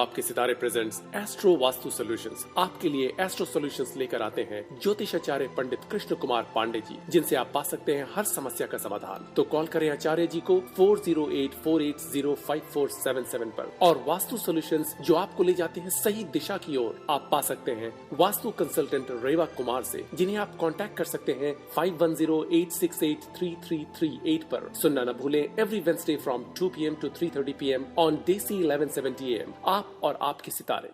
आपके सितारे presents astro vastu solutions आपके लिए एस्ट्रो सॉल्यूशंस लेकर आते हैं ज्योतिषाचार्य पंडित कृष्ण कुमार पांडे जी, जिनसे आप पा सकते हैं हर समस्या का समाधान। तो कॉल करें आचार्य जी को 4084805477 पर। और वास्तु सॉल्यूशंस जो आपको ले जाते हैं सही दिशा की ओर, आप पा सकते हैं वास्तु कंसल्टेंट रेवा कुमार से, जिन्हें आप कांटेक्ट कर सकते हैं 5108683338 पर। सुनना न भूलें every Wednesday from 2 PM to 3:30 PM on DC 1170 AM। आप और आपके सितारे।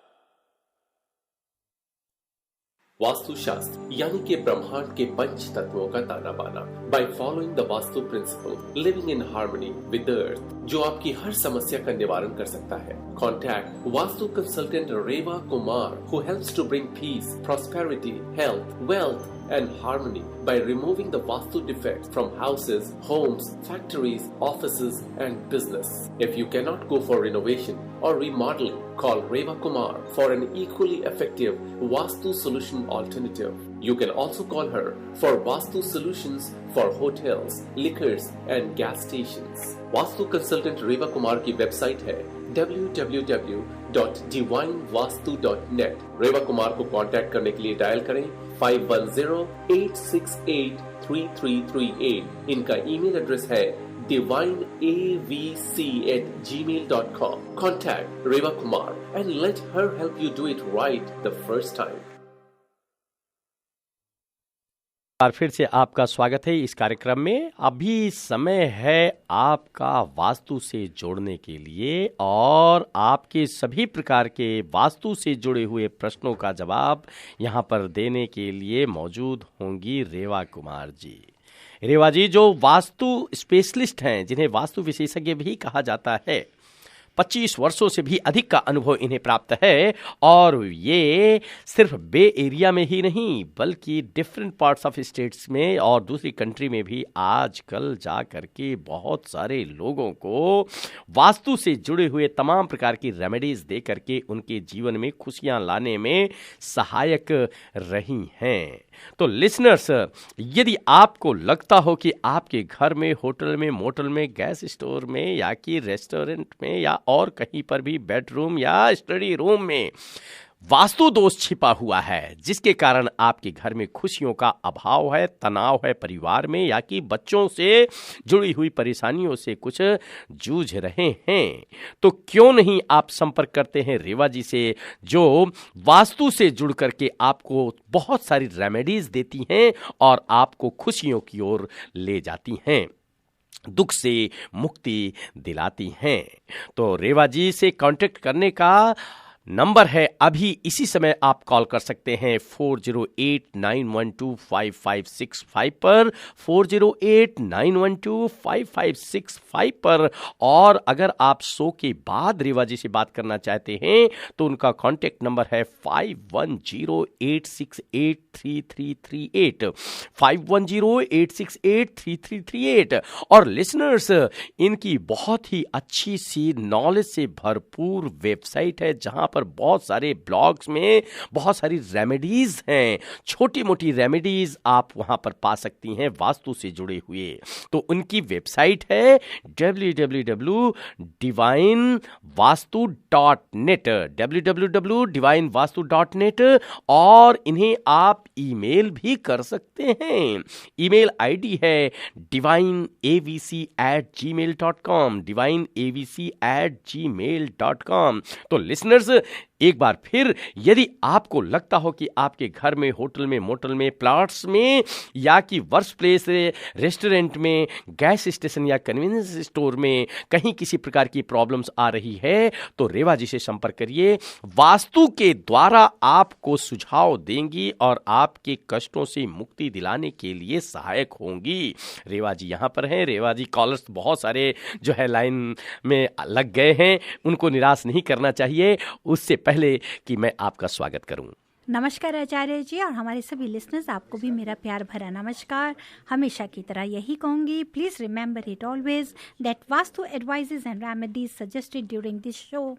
वास्तु शास्त्र यानी कि ब्रह्मांड के पंच तत्वों का ताना बाना, by following the vastu principle, living in harmony with the earth, जो आपकी हर समस्या का निवारण कर सकता है। Contact vastu consultant Reva Kumar, who helps to bring peace, prosperity, health, wealth and harmony by removing the vastu defects from houses, homes, factories, offices and business. If you cannot go for renovation or remodeling, call Reva Kumar for an equally effective vastu solution alternative. You can also call her for vastu solutions for hotels, liquors and gas stations. Vastu consultant Reva Kumar की website है www.divinevastu.net। रेवा कुमार को contact करने के लिए dial करें 5108683338। इनका email address है divineavc@gmail.com। Contact Reva Kumar and let her help you do it right the first time। बार फिर से आपका स्वागत है इस कार्यक्रम में। अभी समय है आपका वास्तु से जोड़ने के लिए, और आपके सभी प्रकार के वास्तु से जुड़े हुए प्रश्नों का जवाब यहाँ पर देने के लिए मौजूद होंगी रेवा कुमार जी। रेवा जी जो वास्तु स्पेशलिस्ट हैं, जिन्हें वास्तु विशेषज्ञ भी कहा जाता है, 25 वर्षों से भी अधिक का अनुभव इन्हें प्राप्त है, और ये सिर्फ बे एरिया में ही नहीं बल्कि डिफरेंट पार्ट्स ऑफ स्टेट्स में और दूसरी कंट्री में भी आजकल जा करके बहुत सारे लोगों को वास्तु से जुड़े हुए तमाम प्रकार की रेमेडीज दे करके उनके जीवन में खुशियां लाने में सहायक रही हैं। तो लिसनर्स, यदि आपको लगता हो कि आपके घर में, होटल में, मोटल में, गैस स्टोर में या कि रेस्टोरेंट में या और कहीं पर भी बेडरूम या स्टडी रूम में वास्तु दोष छिपा हुआ है, जिसके कारण आपके घर में खुशियों का अभाव है, तनाव है परिवार में, या कि बच्चों से जुड़ी हुई परेशानियों से कुछ जूझ रहे हैं, तो क्यों नहीं आप संपर्क करते हैं रेवा जी से, जो वास्तु से जुड़ करके आपको बहुत सारी रेमेडीज देती हैं और आपको खुशियों की ओर ले जाती हैं, दुख से मुक्ति दिलाती हैं। तो रेवा जी से कांटेक्ट करने का नंबर है, अभी इसी समय आप कॉल कर सकते हैं 4089125565 पर, 4089125565 पर। और अगर आप 100 के बाद रेवा जी से बात करना चाहते हैं तो उनका कांटेक्ट नंबर है 5108683338, 5108683338। और लिसनर्स, इनकी बहुत ही अच्छी सी नॉलेज से भरपूर वेबसाइट है, जहां पर बहुत सारे ब्लॉग्स में बहुत सारी रेमेडीज हैं, छोटी मोटी रेमेडीज आप वहां पर पा सकती हैं वास्तु से जुड़े हुए। तो उनकी वेबसाइट है www.divinevastu.net, www.divinevastu.net। और इन्हें आप ईमेल भी कर सकते हैं। ईमेल आईडी है divineavc@gmail.com, divineavc@gmail.com। तो लिसनर्स, एक बार फिर, यदि आपको लगता हो कि आपके घर में, होटल में, मोटल में, प्लॉट्स में या कि वर्क प्लेस, रेस्टोरेंट में, गैस स्टेशन या कन्वीनियंस स्टोर में कहीं किसी प्रकार की प्रॉब्लम्स आ रही है, तो रेवा जी से संपर्क करिए। वास्तु के द्वारा आपको सुझाव देंगी और आपके कष्टों से मुक्ति दिलाने के लिए सहायक होंगी। रेवा जी यहाँ पर हैं। रेवा जी, कॉलर्स बहुत सारे जो है लाइन में लग गए हैं, उनको निराश नहीं करना चाहिए। उससे पहले कि मैं आपका स्वागत करूं, नमस्कार आचार्य जी, और हमारे सभी लिसनर्स, आपको भी मेरा प्यार भरा नमस्कार। हमेशा की तरह यही कहूंगी, please remember it always that vastu advices and remedies suggested during this show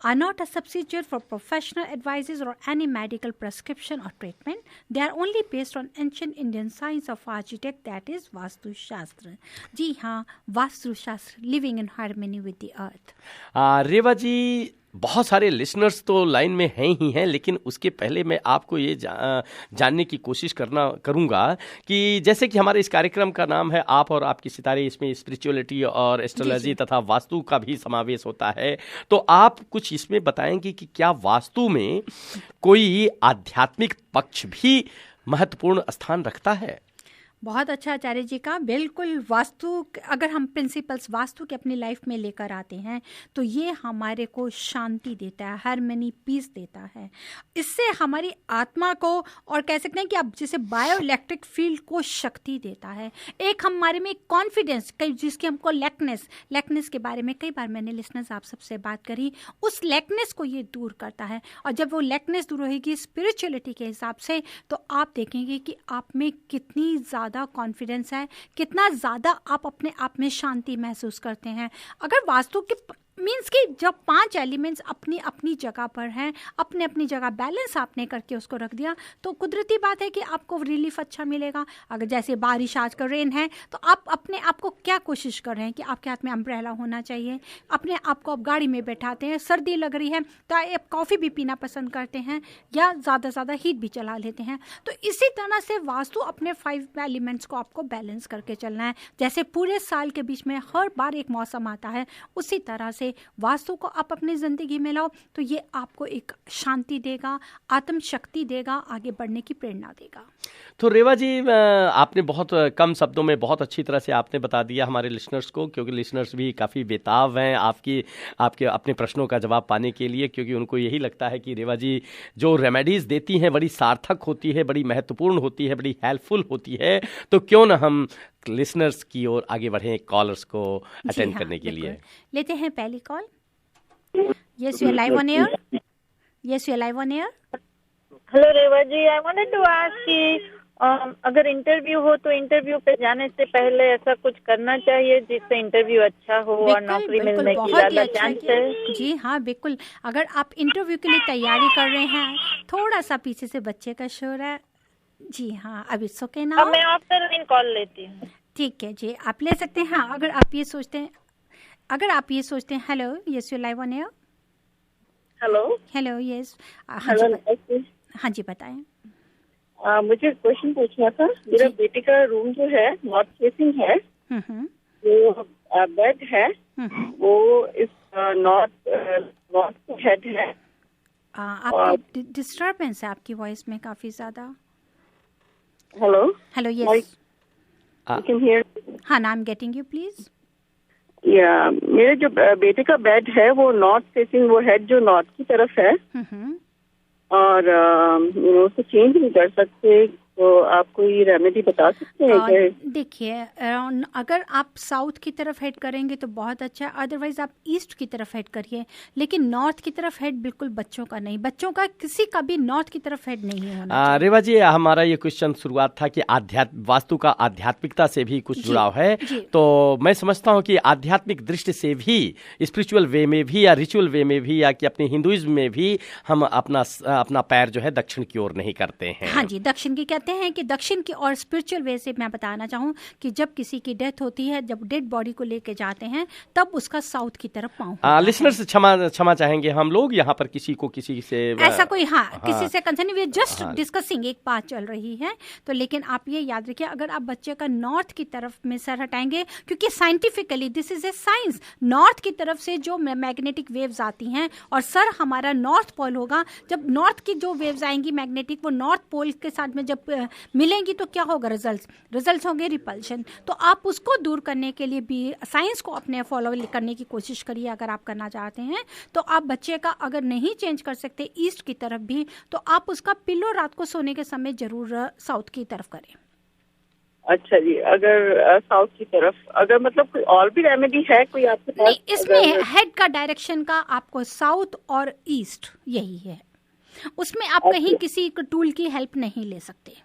are not a substitute for professional advices or any medical prescription or treatment. They are only based on ancient Indian science of architect, that is Vastu Shastra. जी हाँ, Vastu Shastra, living in harmony with the earth. Reva ji, बहुत सारे listeners तो line में हैं ही हैं, लेकिन उसके पहले मैं आपको ये जानने की कोशिश करूंगा कि जैसे कि हमारे इस कार्यक्रम का नाम है आप और आपके सितारे, इसमें स्पिरिचुअलिटी और एस्ट्रोलॉजी तथा वास्तु का भी समावेश होता है, तो आप कुछ इसमें बताएंगे कि क्या वास्तु में कोई आध्यात्मिक पक्ष भी महत्वपूर्ण स्थान रखता है? बहुत अच्छा आचार्य जी का। बिल्कुल, वास्तु अगर हम प्रिंसिपल्स वास्तु के अपनी लाइफ में लेकर आते हैं तो ये हमारे को शांति देता है, हार्मनी, पीस देता है। इससे हमारी आत्मा को, और कह सकते हैं कि अब जैसे बायो इलेक्ट्रिक फील्ड को शक्ति देता है। एक हमारे में कॉन्फिडेंस, जिसकी हमको लैकनेस के बारे में कई बार मैंने लिसनर्स आप सबसे बात करी, उस लैकनेस को ये दूर करता है। और जब वो लैकनेस दूर होगी स्पिरिचुअलिटी के हिसाब से, तो आप देखेंगे कि आप में कितनी ज़्यादा कॉन्फिडेंस है, कितना ज़्यादा आप अपने आप में शांति महसूस करते हैं। अगर वास्तु के मीन्स कि जब 5 एलिमेंट्स अपनी अपनी जगह पर हैं, अपने अपनी जगह बैलेंस आपने करके उसको रख दिया, तो कुदरती बात है कि आपको रिलीफ अच्छा मिलेगा। अगर जैसे बारिश आजकल रेन है, तो आप अपने आप को क्या कोशिश कर रहे हैं कि आपके हाथ में अम्ब्रेला होना चाहिए। अपने आप को आप गाड़ी में बैठाते हैं, सर्दी लग रही है तो आप कॉफ़ी भी पीना पसंद करते हैं या ज़्यादा हीट भी चला लेते हैं। तो इसी तरह से वास्तु अपने 5 एलिमेंट्स को आपको बैलेंस करके चलना है। जैसे पूरे साल के बीच में हर बार एक मौसम आता है, उसी तरह से वास्तु को आप अपनी जिंदगी में लाओ तो ये आपको एक शांति देगा, आत्म शक्ति देगा, आगे बढ़ने की प्रेरणा देगा। तो रेवा जी, आपने बहुत कम शब्दों में बहुत अच्छी तरह से आपने बता दिया हमारे लिसनर्स को, क्योंकि लिसनर्स भी काफ़ी बेताब हैं आपके अपने प्रश्नों का जवाब पाने के लिए, क्योंकि उनको यही लगता है कि रेवा जी जो रेमेडीज़ देती हैं बड़ी सार्थक होती है, बड़ी महत्वपूर्ण होती है, बड़ी हेल्पफुल होती है। तो क्यों ना हम लिसनर्स की ओर आगे बढ़ें, कॉलर्स को अटेंड करने के लिए। लेते हैं पहली call. Yes, you are live on air. Yes, you are live on air. Hello Reva ji, I wanted to ask कि अगर इंटरव्यू हो तो इंटरव्यू पे जाने से पहले ऐसा कुछ करना चाहिए जिससे इंटरव्यू अच्छा हो और नौकरी मिलने की ज्यादा चांस है? जी हाँ, बिल्कुल। अगर आप इंटरव्यू के लिए तैयारी कर रहे हैं, थोड़ा सा पीछे से बच्चे का शोर है। जी हाँ, अब इट्स ओके ना। मैं आफ्टर इन कॉल लेती हूँ। ठीक है जी, आप ले सकते हैं। हाँ, अगर आप ये सोचते हैं hello, yes you live on air. Hello, yes. हाँ जी, बताएं। मुझे क्वेश्चन पूछना था। मेरा बेटे का रूम जो है नॉर्थ फेसिंग है, जो बेड है वो इस नॉर्थ हेड है। आपकी डिस्टर्बेंस है आपकी वॉइस में काफी ज्यादा। Hello, yes, you can hear. हाँ, I am getting you, please. या मेरे जो बेटे का बेड है वो नॉर्थ फेसिंग, वो हेड जो नॉर्थ की तरफ है, और उसको चेंज नहीं कर सकते, तो आप कोई रेमेडी बता सकते हैं? देखिए, अगर आप साउथ की तरफ हेड करेंगे तो बहुत अच्छा है, अदरवाइज आप ईस्ट की तरफ हेड करिए, लेकिन नॉर्थ की तरफ हेड बिल्कुल बच्चों का नहीं, बच्चों का किसी का भी नॉर्थ की तरफ हेड नहीं होना। रेवा जी, हमारा ये क्वेश्चन शुरुआत था कि वास्तु का आध्यात्मिकता से भी कुछ जुड़ाव है, तो मैं समझता हूँ कि आध्यात्मिक दृष्टि से भी, स्पिरिचुअल वे में भी या रिचुअल वे में भी, या कि अपने हिंदुइज्म में भी हम अपना पैर जो है दक्षिण की ओर नहीं करते हैं। हाँ जी, दक्षिण की कहते हैं कि दक्षिण की, और स्पिरिचुअल वे से मैं बताना चाहूँ कि जब किसी की डेथ होती है, जब डेड बॉडी को लेके जाते हैं, तब उसका साउथ की तरफ पाँव। लिसनर्स क्षमा चाहेंगे, हम लोग यहाँ पर किसी से ऐसा कोई किसी से कंसर्न, वी जस्ट डिस्कसिंग, एक बात चल रही है। तो लेकिन आप ये याद रखिए, अगर आप बच्चे का नॉर्थ की तरफ में सर हटाएंगे, क्योंकि scientifically this is a science, north की तरफ से जो मैग्नेटिक वेव्स आती हैं, और सर हमारा नॉर्थ पोल होगा, जब नॉर्थ की जो वेव्स आएंगी मैग्नेटिक, वो नॉर्थ पोल के साथ में जब मिलेंगी तो क्या होगा? रिजल्ट्स होंगे रिपल्शन। तो आप उसको दूर करने के लिए भी साइंस को अपने फॉलो करने की कोशिश करिए। अगर आप करना चाहते हैं तो आप बच्चे का अगर नहीं चेंज कर सकते ईस्ट की तरफ भी, तो आप उसका पिल्लो रात को सोने के समय जरूर साउथ की तरफ करें। अच्छा जी, अगर साउथ की तरफ, अगर मतलब कोई और भी रेमेडी है कोई आपके पास? नहीं, इसमें हेड का डायरेक्शन का आपको साउथ और ईस्ट यही है, उसमें आप कहीं किसी टूल की हेल्प नहीं ले सकते।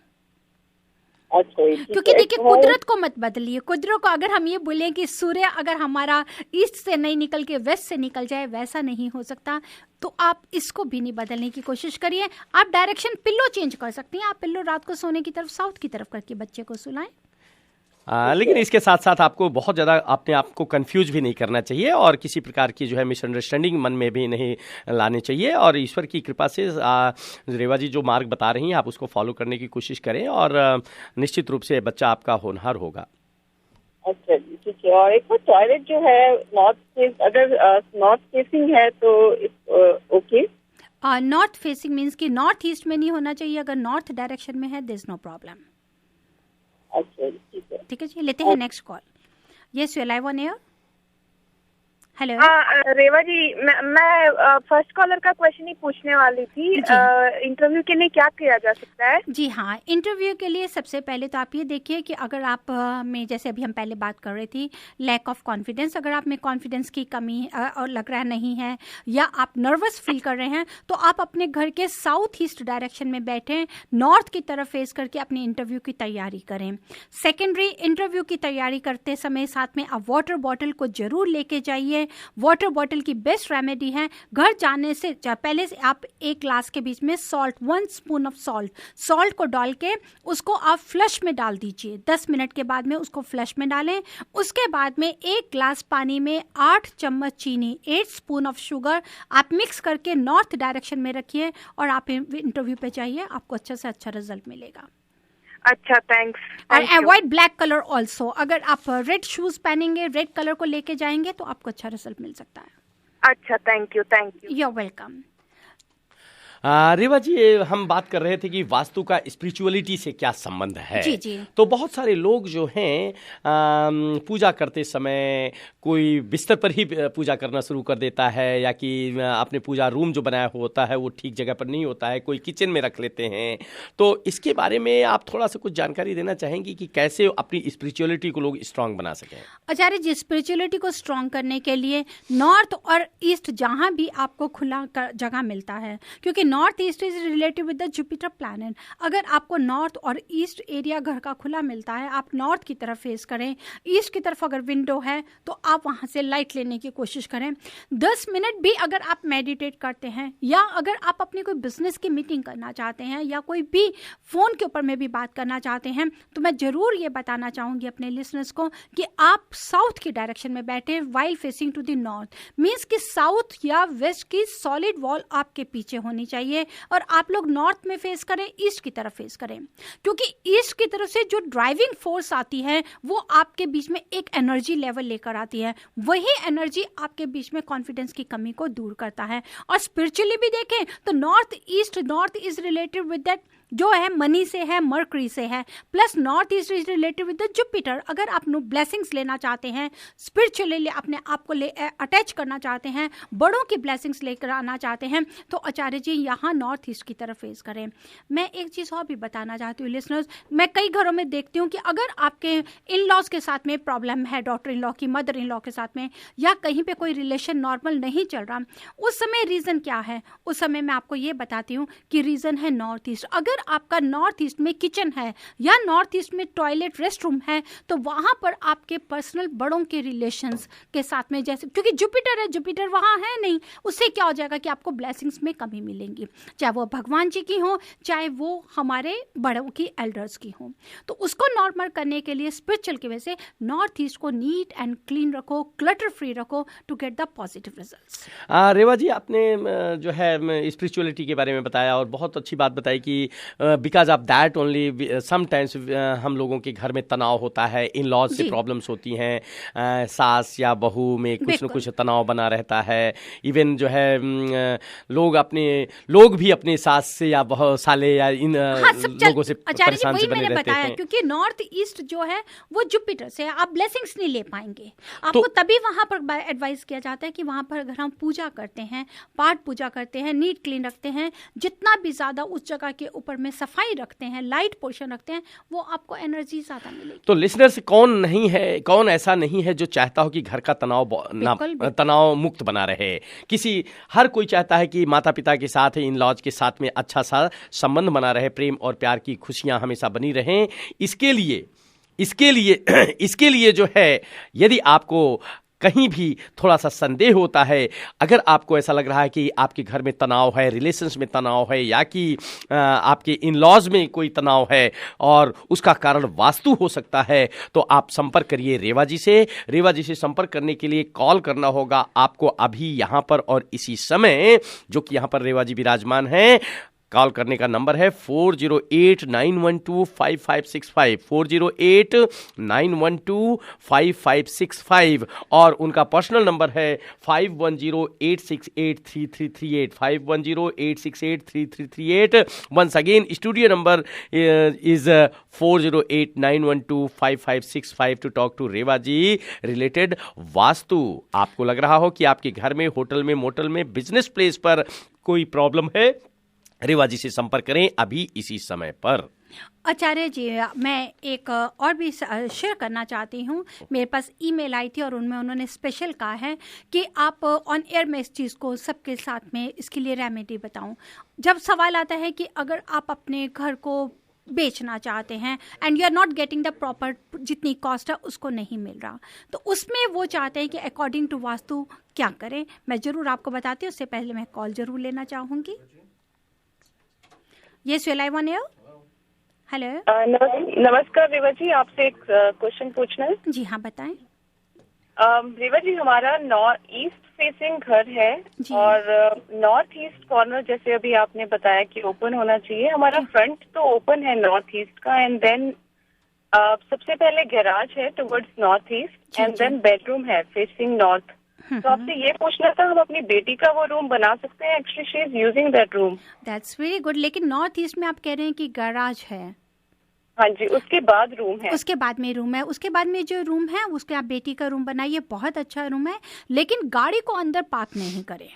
क्योंकि देखिए, कुदरत को मत बदलिए। कुदरत को अगर हम ये बोलें कि सूर्य अगर हमारा ईस्ट से नहीं निकल के वेस्ट से निकल जाए, वैसा नहीं हो सकता, तो आप इसको भी नहीं बदलने की कोशिश करिए। आप डायरेक्शन पिल्लो चेंज कर सकती हैं। आप पिल्लो रात को सोने की तरफ साउथ की तरफ करके बच्चे को सुलाएं। लेकिन इसके साथ साथ आपको बहुत ज़्यादा अपने आप को कंफ्यूज भी नहीं करना चाहिए और किसी प्रकार की जो है मिसअंडरस्टैंडिंग मन में भी नहीं लानी चाहिए। और ईश्वर की कृपा से रेवा जी जो मार्ग बता रही हैं आप उसको फॉलो करने की कोशिश करें और निश्चित रूप से बच्चा आपका होनहार होगा। अच्छा जी, ठीक है। और एक टॉयलेट जो है अगर नॉर्थ फेसिंग है तो ओके। नॉर्थ फेसिंग मीन्स कि नॉर्थ ईस्ट में नहीं होना चाहिए, अगर नॉर्थ डायरेक्शन में है देयर इज नो प्रॉब्लम। अच्छा जी, ठीक है जी। लेते हैं next call. Yes, you are live on air. Hello Reva ji, मैं फर्स्ट कॉलर का क्वेश्चन ही पूछने वाली थी। इंटरव्यू के लिए क्या किया जा सकता है? जी हाँ, इंटरव्यू के लिए सबसे पहले तो आप ये देखिए कि अगर आप में, जैसे अभी हम पहले बात कर रहे थी, लैक ऑफ कॉन्फिडेंस, अगर आप में कॉन्फिडेंस की कमी और लग रहा नहीं है या आप नर्वस फील कर रहे हैं तो आप अपने घर के साउथ ईस्ट डायरेक्शन में बैठें, नॉर्थ की तरफ फेस करके अपने इंटरव्यू की तैयारी करें। सेकेंडरी इंटरव्यू की तैयारी करते समय साथ में आप वाटर बॉटल को जरूर लेके जाइए। वाटर बॉटल की बेस्ट रेमेडी है, घर जाने से पहले से आप एक ग्लास के बीच में सॉल्ट, 1 स्पून ऑफ सॉल्ट को डाल के उसको आप फ्लश में डाल दीजिए। 10 मिनट के बाद में उसको फ्लश में डालें। उसके बाद में 1 ग्लास पानी में 8 चम्मच चीनी, 8 स्पून ऑफ शुगर आप मिक्स करके नॉर्थ डायरेक्शन में रखिए और आप इंटरव्यू पे जाइए, आपको अच्छा से अच्छा रिजल्ट मिलेगा। अच्छा, थैंक्स। और अवॉइड ब्लैक कलर ऑल्सो, अगर आप रेड शूज पहनेंगे, रेड कलर को लेके जाएंगे तो आपको अच्छा रिजल्ट मिल सकता है। अच्छा, thank you. You are welcome. Reva ji, हम बात कर रहे थे कि वास्तु का स्पिरिचुअलिटी से क्या संबंध है। जी। तो बहुत सारे लोग जो हैं पूजा करते समय कोई बिस्तर पर ही पूजा करना शुरू कर देता है या कि अपने पूजा रूम जो बनाया होता है वो ठीक जगह पर नहीं होता है, कोई किचन में रख लेते हैं। तो इसके बारे में आप थोड़ा सा कुछ जानकारी देना चाहेंगी कि कैसे अपनी स्पिरिचुअलिटी को लोग स्ट्रांग बना सकें? आचार्य जी, स्पिरिचुअलिटी को स्ट्रांग करने के लिए नॉर्थ और ईस्ट जहां भी आपको खुला जगह मिलता है, क्योंकि north east is related with the Jupiter planet. अगर आपको नॉर्थ और ईस्ट एरिया घर का खुला मिलता है, आप नॉर्थ की तरफ फेस करें। ईस्ट की तरफ अगर विंडो है तो आप वहां से लाइट लेने की कोशिश करें। 10 मिनट भी अगर आप मेडिटेट करते हैं या अगर आप अपनी कोई बिजनेस की मीटिंग करना चाहते हैं या कोई भी फोन के ऊपर में भी बात करना चाहते हैं, तो मैं जरूर ये बताना चाहूंगी अपने लिसनर्स को कि आप साउथ की डायरेक्शन में बैठे while facing to the north. Means कि साउथ या वेस्ट की सॉलिड वॉल आपके पीछे होनी चाहिए और आप लोग नॉर्थ में फेस करें, ईस्ट की तरफ फेस करें, क्योंकि ईस्ट की तरफ से जो ड्राइविंग फोर्स आती है वो आपके बीच में एक एनर्जी लेवल लेकर आती है। वही एनर्जी आपके बीच में कॉन्फिडेंस की कमी को दूर करता है। और स्पिरिचुअली भी देखें तो north is related with that जो है मनी से है, मर्करी से है, plus north east is related with the Jupiter. अगर आप ब्लेसिंग्स लेना चाहते हैं, स्पिरिचुअली अपने आप को अटैच करना चाहते हैं, बड़ों की ब्लेसिंग्स लेकर आना चाहते हैं, तो आचार्य जी यहाँ नॉर्थ ईस्ट की तरफ फेस करें। मैं एक चीज़ और भी बताना चाहती हूँ लिसनर्स, मैं कई घरों में देखती हूँ कि अगर आपके इन लॉज के साथ में प्रॉब्लम है, डॉटर इन लॉ की, मदर इन लॉ के साथ में, या कहीं पे कोई रिलेशन नॉर्मल नहीं चल रहा, उस समय रीज़न क्या है? उस समय मैं आपको ये बताती हूँ कि रीज़न है नॉर्थ ईस्ट। अगर आपका नॉर्थ ईस्ट में किचन है या नॉर्थ ईस्ट में टॉयलेट, रेस्ट रूम है, तो वहां पर आपके पर्सनल बड़ों के रिलेशंस के साथ में, जैसे क्योंकि जुपिटर है, जुपिटर वहां है नहीं, उससे क्या हो जाएगा कि आपको ब्लेसिंग्स में कमी मिलेंगी, चाहे वो भगवान जी की हो, चाहे वो हमारे बड़ों की, एल्डर्स की हो। तो उसको नॉर्मल करने के लिए स्पिरिचुअल की वजह से नॉर्थ ईस्ट को नीट एंड क्लीन रखो, क्लटर फ्री रखो to get the positive results. Reva ji, आपने जो है स्पिरिचुअलिटी के बारे में बताया और बहुत अच्छी बात बताई कि because of that only sometimes हम लोगों के घर में तनाव होता है, इन लॉज से प्रॉब्लम्स होती हैं, सास या बहू में कुछ न कुछ तनाव बना रहता है। इवन जो है लोग भी अपने सास से या साले या इन लोगों से परेशान से बने रहते हैं, क्योंकि नॉर्थ ईस्ट जो है वो जुपिटर से, आप ब्लेसिंग्स नहीं ले पाएंगे। आपको तभी वहां पर एडवाइस किया जाता है कि वहां पर अगर हम पूजा करते हैं, पाठ पूजा करते हैं, नीट क्लीन रखते हैं, जितना भी ज्यादा उस जगह के ऊपर में सफाई रखते हैं, लाइट पोर्शन रखते हैं, वो आपको एनर्जी ज्यादा मिलेगी। तो लिसनर्स, कौन ऐसा नहीं है जो चाहता हो कि घर का तनाव मुक्त बना रहे? हर कोई चाहता है कि माता पिता के साथ, इन लॉज के साथ में अच्छा सा संबंध बना रहे, प्रेम और प्यार की खुशियां हमेशा बनी रहें। इसके लिए जो है, यदि आपको कहीं भी थोड़ा सा संदेह होता है, अगर आपको ऐसा लग रहा है कि आपके घर में तनाव है, रिलेशंस में तनाव है, या कि आपके इन लॉज में कोई तनाव है और उसका कारण वास्तु हो सकता है, तो आप संपर्क करिए रेवा जी से। रेवा जी से संपर्क करने के लिए कॉल करना होगा आपको अभी यहाँ पर और इसी समय, जो कि यहाँ पर रेवा जी विराजमान है। कॉल करने का नंबर है 4089125565, 4089125565, और उनका पर्सनल नंबर है 5108683338, 5108683338। Once again studio number is 4089125565 to talk to Reva ji related vastu. आपको लग रहा हो कि आपके घर में, होटल में, मोटल में, बिजनेस प्लेस पर कोई प्रॉब्लम है, रेवा जी से संपर्क करें अभी इसी समय पर। आचार्य जी, मैं एक और भी शेयर करना चाहती हूँ। मेरे पास ईमेल आई थी और उनमें उन्होंने स्पेशल कहा है कि आप ऑन एयर में इस चीज़ को सबके साथ में इसके लिए रेमेडी बताऊँ। जब सवाल आता है कि अगर आप अपने घर को बेचना चाहते हैं and you are not getting the proper, जितनी कॉस्ट है उसको नहीं मिल रहा, तो उसमें वो चाहते हैं कि अकॉर्डिंग टू वास्तु क्या करें। मैं ज़रूर आपको बताती हूँ, उससे पहले मैं कॉल ज़रूर लेना चाहूँगी। Yes, you live on air. Hello, नमस्कार रेवा जी, आपसे एक क्वेश्चन पूछना है। जी हाँ, बताएं। रेवा जी, हमारा नॉर्थ ईस्ट फेसिंग घर है और नॉर्थ ईस्ट कॉर्नर, जैसे अभी आपने बताया कि ओपन होना चाहिए, हमारा फ्रंट तो ओपन है नॉर्थ ईस्ट का, एंड देन सबसे पहले गैराज है towards north east, and then bedroom है फेसिंग नॉर्थ। तो आपसे ये पूछना था, हम अपनी बेटी का वो रूम बना सकते हैं? Actually she is using that room. That's very good. लेकिन नॉर्थ ईस्ट में आप कह रहे हैं कि गैराज है? हाँ जी, उसके बाद रूम है। उसके बाद में रूम है। उसके बाद में जो रूम है उसके आप बेटी का रूम बनाइए, बहुत अच्छा रूम है, लेकिन गाड़ी को अंदर पार्क नहीं करें।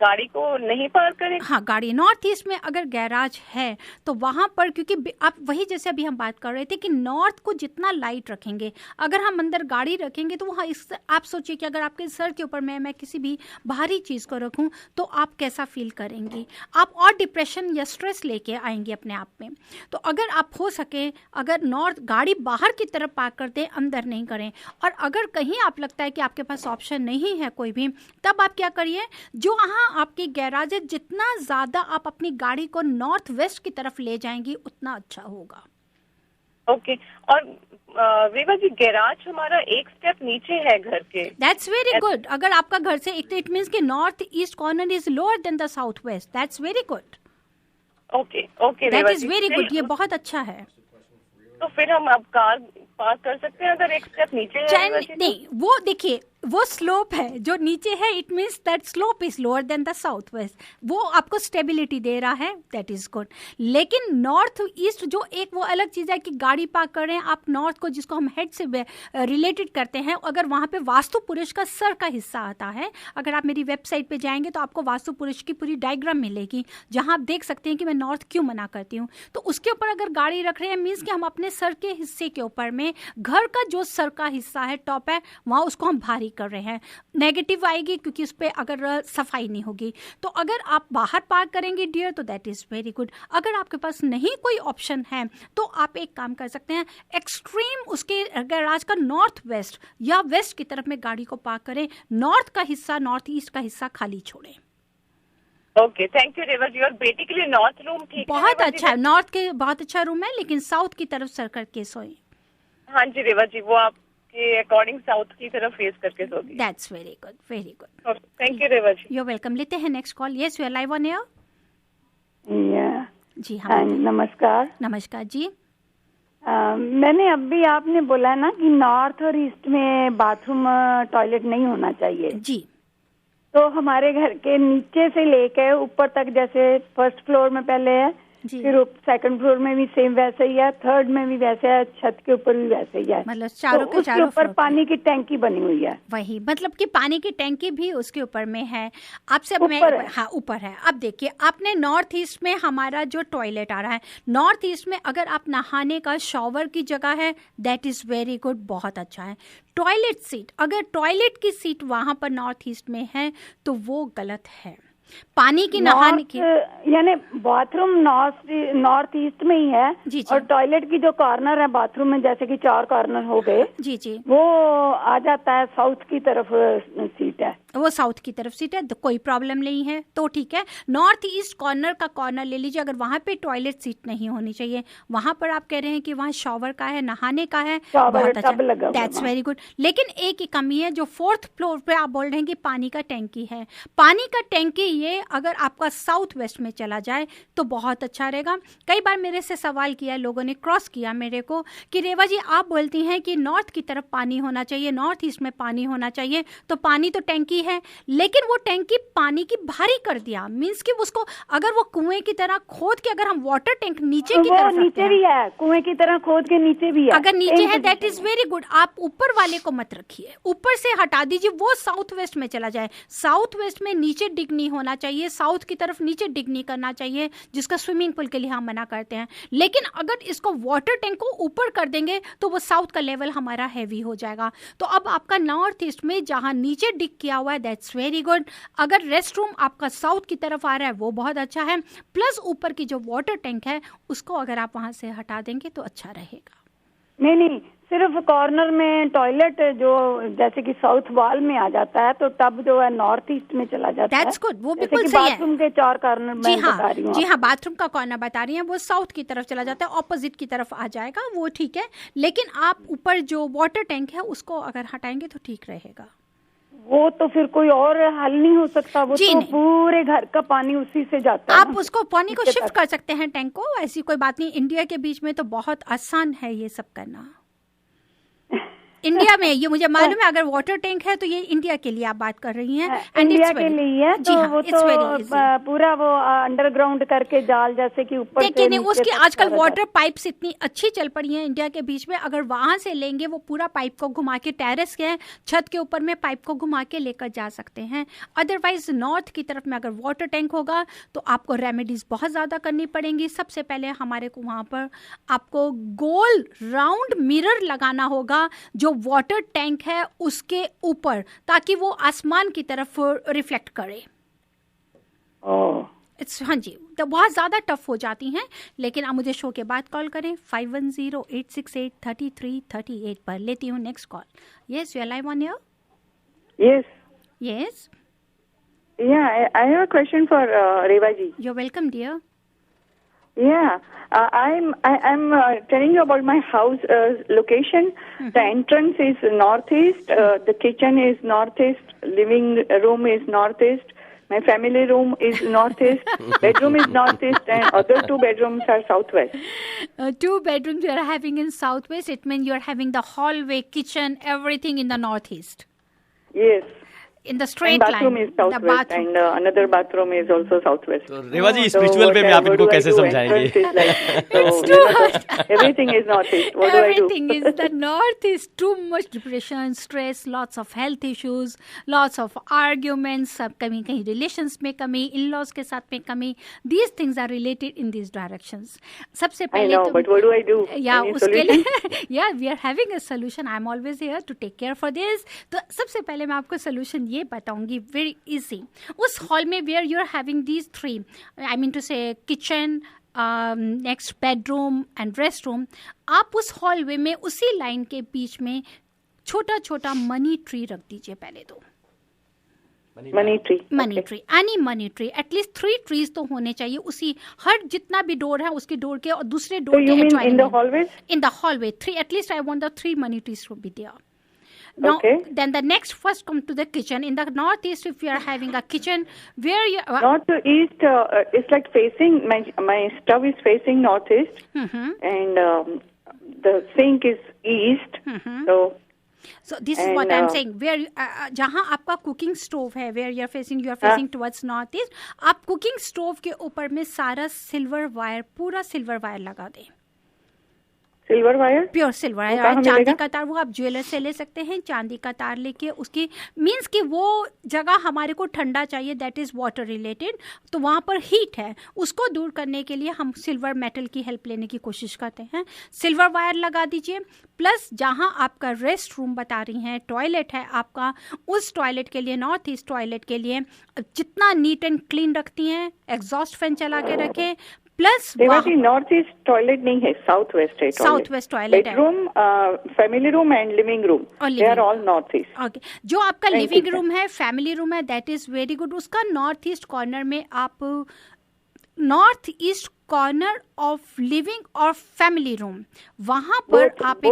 गाड़ी को नहीं पार्क करें? हाँ, गाड़ी नॉर्थ ईस्ट में अगर गैराज है तो वहां पर, क्योंकि आप वही जैसे अभी हम बात कर रहे थे कि नॉर्थ को जितना लाइट रखेंगे, अगर हम अंदर गाड़ी रखेंगे तो वहाँ इस, आप सोचिए कि अगर आपके सर के ऊपर मैं किसी भी भारी चीज़ को रखूँ तो आप कैसा फील करेंगी, आप और डिप्रेशन या स्ट्रेस लेके आएंगे अपने आप में। तो अगर आप हो सके, अगर नॉर्थ गाड़ी बाहर की तरफ पार्क कर दें, अंदर नहीं करें। और अगर कहीं आप लगता है कि आपके पास ऑप्शन नहीं है कोई भी, तब आप क्या करिए, जो आपकी गैराज है, जितना ज्यादा आप अपनी गाड़ी को नॉर्थ वेस्ट की तरफ ले जाएंगी उतना अच्छा होगा। ओके। और रेवा जी, गैराज हमारा एक स्टेप नीचे है घर के। That's very good. अगर आपका घर से एक, इट मीन्स कि north east corner is lower than the south west. That's very good. Okay okay, that is very good. ये बहुत अच्छा है। तो फिर हम अब कार पार्क कर सकते हैं अगर एक स्टेप नीचे है? नहीं, वो देखिए, वो स्लोप है जो नीचे है, it means that slope is lower than the south west, वो आपको स्टेबिलिटी दे रहा है, दैट इज गुड। लेकिन नॉर्थ ईस्ट जो एक वो अलग चीज़ है कि गाड़ी पार्क कर रहे हैं आप नॉर्थ को, जिसको हम हेड से रिलेटेड करते हैं, अगर वहाँ पे वास्तु पुरुष का सर का हिस्सा आता है, अगर आप मेरी वेबसाइट पे जाएंगे तो आपको वास्तु पुरुष की पूरी डायग्राम मिलेगी, जहाँ आप देख सकते हैं कि मैं नॉर्थ क्यों मना करती हूँ। तो उसके ऊपर अगर गाड़ी रख रहे हैं, मीन्स कि हम अपने सर के हिस्से के ऊपर में, घर का जो सर का हिस्सा है, टॉप है, वहाँ उसको हम भारी कर रहे हैं, नेगेटिव आएगी क्योंकि उस पर अगर सफाई नहीं होगी। तो अगर आप बाहर पार्क करेंगे डियर, तो दैट इज वेरी गुड। अगर आपके पास नहीं कोई ऑप्शन है तो आप एक काम कर सकते हैं, एक्सट्रीम उसके गैराज का नॉर्थ वेस्ट या वेस्ट की तरफ में गाड़ी को पार्क करें, नॉर्थ का हिस्सा, नॉर्थ ईस्ट का हिस्सा खाली छोड़ें। ओके, थैंक यू रेवा जी। और बेटी के लिए नॉर्थ रूम ठीक है? बहुत अच्छा है, नॉर्थ के बहुत अच्छा रूम है, लेकिन साउथ की तरफ सर करके सोए। हाँ जी रेवा जी, वो आपके अकॉर्डिंग साउथ की तरफ फेस करके सोगी। That's very good, very good. Thank you Reva ji. You are welcome. लेते हैं next call. Yes, you are live on air. जी हाँ, नमस्कार। नमस्कार जी। मैंने अभी आपने बोला ना कि नॉर्थ और ईस्ट में बाथरूम टॉयलेट नहीं होना चाहिए जी। तो हमारे घर के नीचे से लेके ऊपर तक, जैसे फर्स्ट फ्लोर में पहले है, फिर सेकंड फ्लोर में भी सेम वैसे ही है, थर्ड में भी वैसे है, छत के ऊपर भी वैसे ही है, मतलब चारों के चारों ऊपर पानी की टैंकी बनी हुई है। वही मतलब कि पानी की टैंकी भी उसके ऊपर में है। आपसे हाँ, ऊपर है। अब देखिए, आपने नॉर्थ ईस्ट में हमारा जो टॉयलेट आ रहा है, नॉर्थ ईस्ट में अगर आप नहाने का शॉवर की जगह है, दैट इज वेरी गुड, बहुत अच्छा है। टॉयलेट सीट, अगर टॉयलेट की सीट वहां पर नॉर्थ ईस्ट में है तो वो गलत है। पानी की नहाने की, यानी बाथरूम नॉर्थ ईस्ट में ही है जी, और टॉयलेट की जो कॉर्नर है बाथरूम में, जैसे कि 4 कॉर्नर हो गए जी जी, वो आ जाता है साउथ की तरफ सीट है, वो साउथ की तरफ सीट है, तो कोई प्रॉब्लम नहीं है, तो ठीक है। नॉर्थ ईस्ट कॉर्नर का कॉर्नर ले लीजिए, अगर वहां पे टॉयलेट सीट नहीं होनी चाहिए, वहां पर आप कह रहे हैं कि वहां शॉवर का है, नहाने का है, बहुत अच्छा, दैट्स वेरी गुड। लेकिन एक ही कमी है, जो 4th फ्लोर पे आप बोल रहे हैं कि पानी का टैंकी है, पानी का टैंकी ये अगर आपका साउथ वेस्ट में चला जाए तो बहुत अच्छा रहेगा। कई बार मेरे से सवाल किया, लोगों ने क्रॉस किया मेरे को कि रेवा जी आप बोलती हैं कि नॉर्थ की तरफ पानी होना चाहिए, नॉर्थ ईस्ट में पानी होना चाहिए, तो पानी तो टैंकी है, लेकिन वो टैंकी पानी की भारी कर दिया, मींस कि उसको अगर वो कुएं की तरह खोद के अगर हम वाटर टैंक नीचे की तरफ, नीचे भी है, कुएं की तरह खोद के नीचे भी है, अगर नीचे है दैट इज वेरी गुड, आप ऊपर वाले को मत रखिए, ऊपर से हटा दीजिए, वो साउथ वेस्ट में चला जाए। साउथ वेस्ट में नीचे डिग नहीं होना चाहिए, साउथ की तरफ नीचे डिग नहीं करना चाहिए, जिसका स्विमिंग पूल के लिए हम मना करते हैं। लेकिन अगर इसको वाटर टैंक को ऊपर कर देंगे तो वो साउथ का लेवल हमारा हैवी हो जाएगा। तो अब आपका नॉर्थ ईस्ट में जहां नीचे डिग किया हुआ है दैट्स वेरी गुड। अगर रेस्ट रूम आपका साउथ की तरफ आ रहा है वो बहुत अच्छा है, प्लस ऊपर की जो वाटर टैंक है उसको अगर आप वहां से हटा देंगे तो अच्छा रहेगा। नहीं, सिर्फ कॉर्नर में टॉयलेट जो जैसे कि साउथ वॉल में आ जाता है, तो टब जो है नॉर्थ ईस्ट में चला जाता है। दैट्स गुड, वो बिल्कुल सही है। बाथरूम के 4 कॉर्नर में बता रही हूँ। जी हाँ, बाथरूम का कॉर्नर बता रही हैं, वो साउथ की तरफ चला जाता है, ऑपोजिट की तरफ आ जाएगा, वो ठीक है। लेकिन आप ऊपर जो वाटर टैंक है उसको अगर हटाएंगे तो ठीक रहेगा। वो तो फिर कोई और हल नहीं हो सकता, वो तो पूरे घर का पानी उसी से जाता है। आप उसको पानी को शिफ्ट कर सकते हैं टैंक को, ऐसी कोई बात नहीं। इंडिया के बीच में तो बहुत आसान है ये सब करना। इंडिया में ये मुझे मालूम है, अगर वाटर टैंक है तो ये इंडिया के लिए आप बात कर रही हैं, इंडिया के लिए है, तो वो तो पूरा वो अंडरग्राउंड करके जाल जैसे कि ऊपर देखिए नहीं, उसकी आजकल वाटर पाइप्स इतनी अच्छी चल पड़ी हैं इंडिया के बीच में, अगर वहां से लेंगे वो पूरा पाइप को घुमा के टेरेस के छत के ऊपर में पाइप को घुमा के लेकर जा सकते हैं। अदरवाइज नॉर्थ की तरफ में अगर वाटर टैंक होगा तो आपको रेमेडीज बहुत ज्यादा करनी पड़ेंगी। सबसे पहले हमारे को वहां पर आपको गोल राउंड मिरर लगाना होगा जो वाटर टैंक है उसके ऊपर, ताकि वो आसमान की तरफ रिफ्लेक्ट करे। हाँ जी, तो बहुत ज्यादा टफ हो जाती हैं, लेकिन आप मुझे शो के बाद कॉल करें 5108683338 पर। लेती हूँ next call. Yes, you are live on air. Yes Yeah, I have a question for Reva ji. You're welcome, dear. Yeah, I'm telling you about my house location. Mm-hmm. The entrance is northeast. The kitchen is northeast. Living room is northeast. My family room is northeast. Bedroom is northeast, and other 2 bedrooms are southwest. 2 bedrooms you are having in southwest. It means you are having the hallway, kitchen, everything in the northeast. Yes. In the straight and bathroom line. is southwest, and another bathroom is also southwest. तो रेवा जी spiritual way में आप इनको कैसे समझाएंगे? It's too hard. Everything is northeast. What Everything do I do? is the north is too much depression, stress, lots of health issues, lots of arguments, सब कमी कहीं relations में कमी, in-laws के साथ में कमी. These things are related in these directions. सबसे पहले I know, but what do I do? Yeah, उसके लिए yeah, we are having a solution. I'm always here to take care for this. तो सबसे पहले मैं आपको solution ये बताऊंगी, वेरी इजी। उस हॉल में where you are having these 3, I mean to say kitchen, next bedroom and rest room, आप उस हॉलवे में उसी लाइन के बीच में छोटा छोटा मनी ट्री रख दीजिए। पहले तो money tree, any money tree, at least 3 trees तो होने चाहिए उसी, हर जितना भी डोर है उसके डोर के और दूसरे डोर के in the hallway? In the hallway 3, at least I want the 3 money trees to be there. Now, okay. Then the next first come to the kitchen. In the northeast, if you are having a kitchen, where you north to east, it's like facing my stove is facing northeast, and the sink is east. So this is what I'm saying. Where जहाँ आपका cooking stove है, where you are facing towards northeast, आप cooking stove के ऊपर में सारा silver wire, पूरा silver wire लगा दें। Silver wire, pure silver wire, चांदी का तार वो आप ज्वेलर से ले सकते हैं। चांदी का तार लेके उसकी मीन्स कि वो जगह हमारे को ठंडा चाहिए, दैट इज वाटर रिलेटेड, तो वहाँ पर हीट है, उसको दूर करने के लिए हम सिल्वर मेटल की हेल्प लेने की कोशिश करते हैं। सिल्वर वायर लगा दीजिए। प्लस जहाँ आपका रेस्ट रूम बता रही हैं, टॉयलेट है आपका, उस टॉयलेट के लिए, नॉर्थ ईस्ट टॉयलेट के लिए जितना नीट एंड क्लीन रखती हैं, एग्जॉस्ट फैन चला के रखें। प्लस नॉर्थ ईस्ट टॉयलेट नहीं है, साउथ वेस्ट है। साउथ वेस्ट टॉयलेट है। Bedroom, family room and living room, they are all north east. Okay, जो आपका लिविंग रूम है, फैमिली रूम है, दैट इज वेरी गुड। उसका नॉर्थ ईस्ट कॉर्नर में आप, north east corner of living और family room, वहां पर आप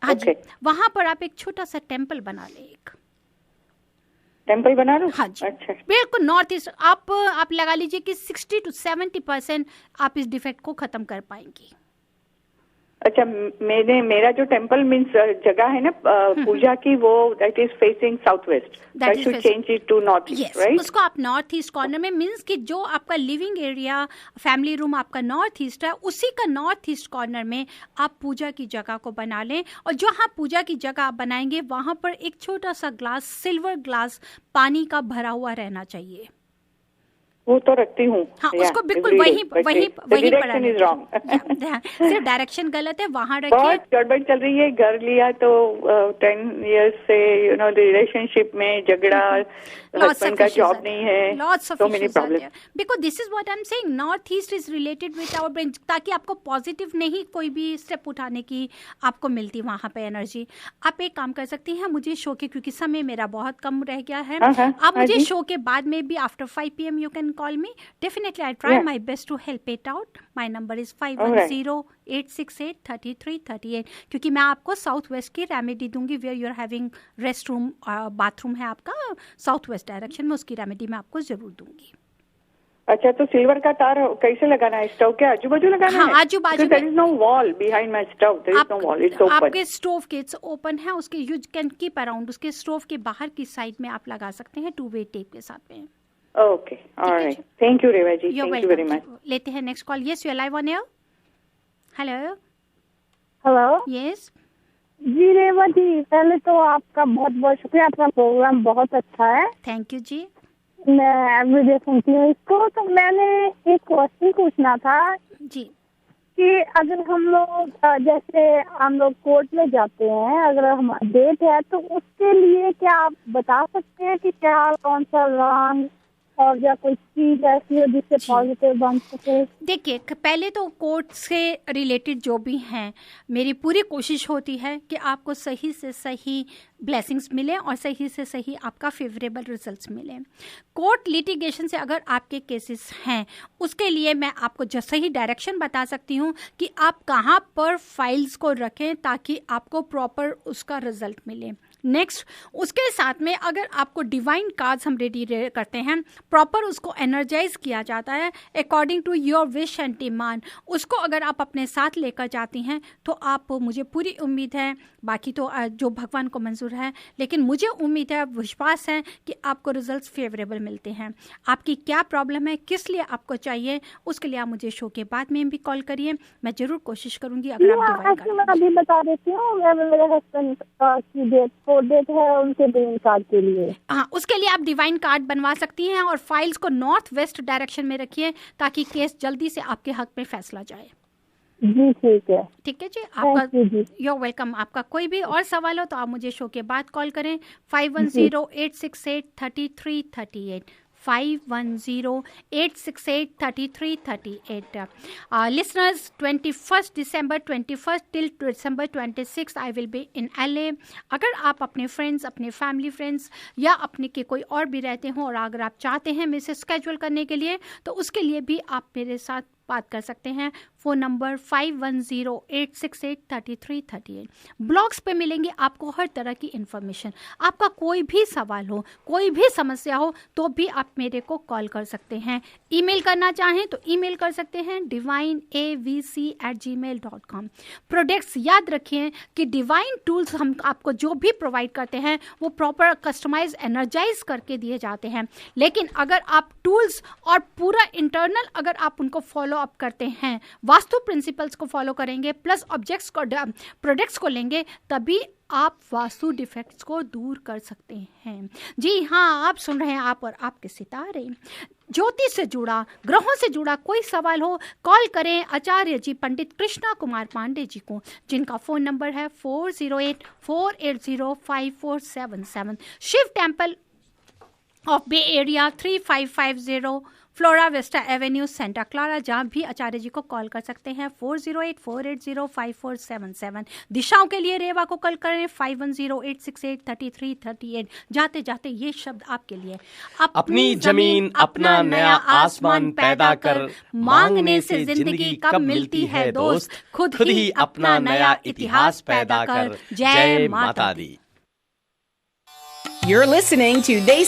हाँ जी, वहां पर आप एक छोटा सा टेम्पल बना ले, एक टेम्पल बना लो। हाँ जी, अच्छा, बिल्कुल नॉर्थ ईस्ट आप लगा लीजिए कि 60 to 70% आप इस डिफेक्ट को खत्म कर पाएंगी। अच्छा, मेरा जो टेम्पल मीन्स जगह है ना पूजा की, वो that is facing south west, that should change it to north east, right? उसको आप नॉर्थ ईस्ट कॉर्नर में, मीन्स कि जो आपका लिविंग एरिया, फैमिली रूम आपका नॉर्थ ईस्ट है, उसी का नॉर्थ ईस्ट कॉर्नर में आप पूजा की जगह को बना लें। और जहाँ पूजा की जगह आप बनाएंगे वहां पर एक छोटा सा ग्लास, सिल्वर ग्लास पानी का भरा हुआ रहना चाहिए। वो तो रखती हूँ। हाँ, उसको बिल्कुल वही सिर्फ डायरेक्शन गलत है, वहाँ रखिए। बहुत गड़बड़ चल रही है, घर लिया तो 10 years से रिलेशनशिप में झगड़ा, हस्बैंड का जॉब नहीं है, so many problems. Because this is what I'm saying, North East is related with our brain, ताकि आपको पॉजिटिव नहीं कोई भी स्टेप उठाने की आपको मिलती वहाँ पे एनर्जी। आप एक काम कर सकती हैं, मुझे शो के, क्योंकि समय मेरा बहुत कम रह गया है, आप मुझे शो के बाद में भी after 5 PM you can call me. Definitely I try my best to help it out. My number is 510-868-3338. क्योंकि मैं आपको साउथ वेस्ट की रेमेडी दूंगी, where you are having rest room, bathroom है आपका साउथ वेस्ट डायरेक्शन में, उसकी remedy मैं आपको जरूर दूंगी। अच्छा, तो सिल्वर का तार कैसे लगाना है? स्टोव के आजू बाजू लगाना है? हाँ, आजू बाजू। There is no wall behind my stove. There is no wall. It's open. आपके स्टोव के इट्स ओपन है, उसके यू कैन कीप अराउंड, उसके स्टोव के बाहर की साइड में आप लगा सकते हैं 2-way टेप के साथ में। Okay, all right. Thank you, Reva ji. Thank you very much. लेते हैं next call. Yes, you are live on air. Hello. Hello. Yes जी रेवा जी, पहले तो आपका बहुत बहुत शुक्रिया, आपका प्रोग्राम बहुत अच्छा है। थैंक यू जी। मैं एवरीडे सुनती हूँ इसको। तो मैंने एक क्वेश्चन पूछना था जी, कि अगर हम लोग जैसे हम लोग कोर्ट में जाते हैं, अगर हम डेट है तो उसके लिए क्या आप बता सकते हैं कि क्या कौन सा रंग और या कोई चीज ऐसी हो जिससे पॉजिटिव बन सके? देखिए, पहले तो कोर्ट से रिलेटेड जो भी हैं, मेरी पूरी कोशिश होती है कि आपको सही से सही ब्लेसिंग्स मिले और सही से सही आपका फेवरेबल रिजल्ट्स मिले। कोर्ट लिटिगेशन से अगर आपके केसेस हैं, उसके लिए मैं आपको जो सही डायरेक्शन बता सकती हूँ कि आप कहाँ पर फाइल्स को रखें ताकि आपको प्रॉपर उसका रिजल्ट मिले। नेक्स्ट, उसके साथ में अगर आपको डिवाइन कार्ड्स हम रेडी करते हैं, प्रॉपर उसको एनर्जाइज किया जाता है according to your wish and demand, उसको अगर आप अपने साथ लेकर जाती हैं तो आप, मुझे पूरी उम्मीद है, बाकी तो जो भगवान को मंजूर है, लेकिन मुझे उम्मीद है, विश्वास है कि आपको रिजल्ट्स फेवरेबल मिलते हैं। आपकी क्या प्रॉब्लम है, किस लिए आपको चाहिए, उसके लिए आप मुझे शो के बाद में भी कॉल करिए, मैं जरूर कोशिश करूंगी। अगर आप डिवाइन कार्ड, मैं अभी बता देती हूँ, मेरे हस्बैंड की डेट है उनके डिवाइन कार्ड के लिए। हाँ, उसके लिए आप डिवाइन कार्ड बनवा सकती हैं और फाइल्स को नॉर्थ वेस्ट डायरेक्शन में रखिए ताकि केस जल्दी से आपके हक में फैसला जाए। जी ठीक है। ठीक है जी, आपका यू वेलकम। आपका कोई भी और सवाल हो तो आप मुझे शो के बाद कॉल करें 510-868-3338 510-868-3338। Listeners, 21st December 21st till December 26th I will be in LA. अगर आप अपने फ्रेंड्स, अपने फैमिली फ्रेंड्स या अपने के कोई और भी रहते हो और अगर आप चाहते हैं मेरे से स्केड्यूल करने के लिए, तो उसके लिए भी आप मेरे साथ बात कर सकते हैं। Phone number 510-868-3338। ब्लॉग्स पे मिलेंगे आपको हर तरह की इन्फॉर्मेशन। आपका कोई भी सवाल हो, कोई भी समस्या हो, तो भी आप मेरे को कॉल कर सकते हैं। ईमेल करना चाहें तो ईमेल कर सकते हैं divineavc@gmail.com। प्रोडक्ट्स याद रखिए कि डिवाइन टूल्स हम आपको जो भी प्रोवाइड करते हैं वो प्रॉपर कस्टमाइज, एनर्जाइज करके दिए जाते हैं। लेकिन अगर आप टूल्स और पूरा इंटरनल अगर आप उनको फॉलो अप करते हैं, वास्तु प्रिंसिपल्स को फॉलो करेंगे, प्लस ऑब्जेक्ट्स को, प्रोडक्ट्स को लेंगे, तभी आप वास्तु डिफेक्ट्स को दूर कर सकते हैं। जी हाँ, आप सुन रहे हैं आप और आपके सितारे। ज्योतिष से जुड़ा, ग्रहों से जुड़ा कोई सवाल हो, कॉल करें आचार्य जी पंडित कृष्णा कुमार पांडे जी को, जिनका फ़ोन नंबर है 4084805477। Shiv temple of Bay Area 3550 Flora Vista Avenue, Santa Clara, जहाँ भी आचार्य जी को कॉल कर सकते हैं 4084805477। दिशाओं के लिए रेवा को कॉल करें 5108683338। जाते जाते ये शब्द आपके लिए, अपनी जमीन अपना नया आसमान पैदा कर, मांगने से जिंदगी कब मिलती है दोस्त, खुद ही अपना नया इतिहास पैदा कर। जय माता दी। You're listening to They